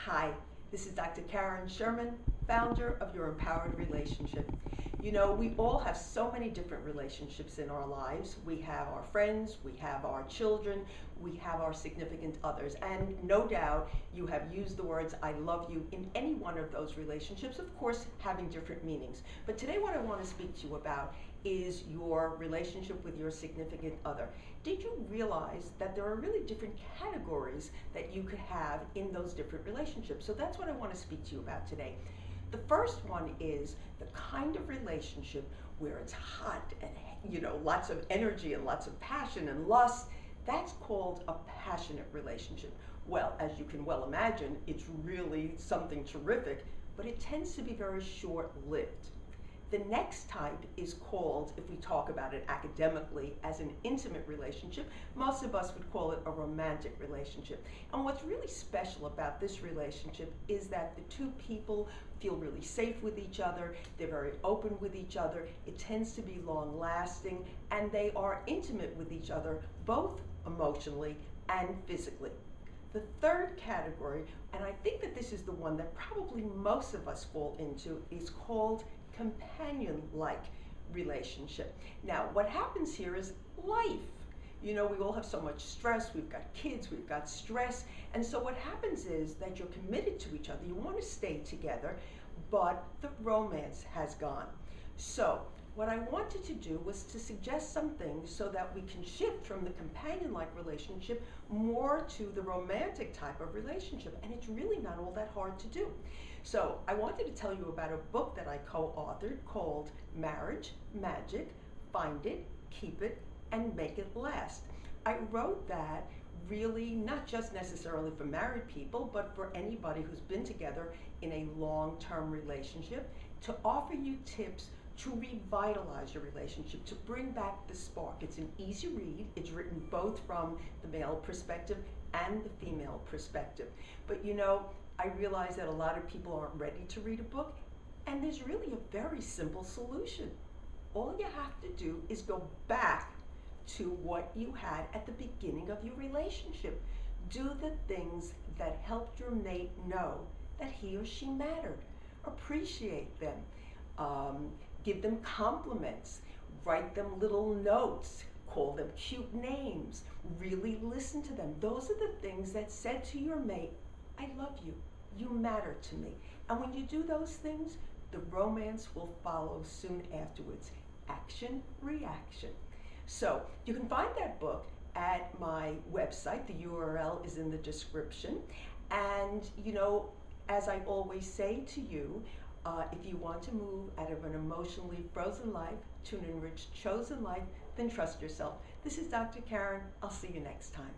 Hi, this is Dr. Karen Sherman, founder of Your Empowered Relationship. You know, we all have so many different relationships in our lives. We have our friends, we have our children, we have our significant others. And no doubt you have used the words I love you in any one of those relationships, of course having different meanings. But today what I want to speak to you about is your relationship with your significant other. Did you realize that there are really different categories that you could have in those different relationships? So that's what I want to speak to you about today. The first one is the kind of relationship where it's hot and, lots of energy and lots of passion and lust. That's called a passionate relationship. Well, as you can well imagine, it's really something terrific, but it tends to be very short-lived. The next type is called, if we talk about it academically, as an intimate relationship. Most of us would call it a romantic relationship. And what's really special about this relationship is that the two people feel really safe with each other, they're very open with each other, it tends to be long-lasting, and they are intimate with each other, both emotionally and physically. The third category, and I think that this is the one that probably most of us fall into, is called companion-like relationship. Now, what happens here is life. You know, we all have so much stress, we've got kids, we've got stress, and so what happens is that you're committed to each other, you want to stay together, but the romance has gone. So, what I wanted to do was to suggest some things so that we can shift from the companion-like relationship more to the romantic type of relationship, and it's really not all that hard to do. So I wanted to tell you about a book that I co-authored called Marriage Magic: Find It, Keep It, and Make It Last. I wrote that really not just necessarily for married people, but for anybody who's been together in a long-term relationship, to offer you tips to revitalize your relationship, to bring back the spark. It's an easy read. It's written both from the male perspective and the female perspective. But you know, I realize that a lot of people aren't ready to read a book, and there's really a very simple solution. All you have to do is go back to what you had at the beginning of your relationship. Do the things that helped your mate know that he or she mattered. Appreciate them. Give them compliments, write them little notes, call them cute names, really listen to them. Those are the things that said to your mate, I love you, you matter to me. And when you do those things, the romance will follow soon afterwards. Action, reaction. So you can find that book at my website. The URL is in the description. And you know, as I always say to you, if you want to move out of an emotionally frozen life to an enriched chosen life, then trust yourself. This is Dr. Karen. I'll see you next time.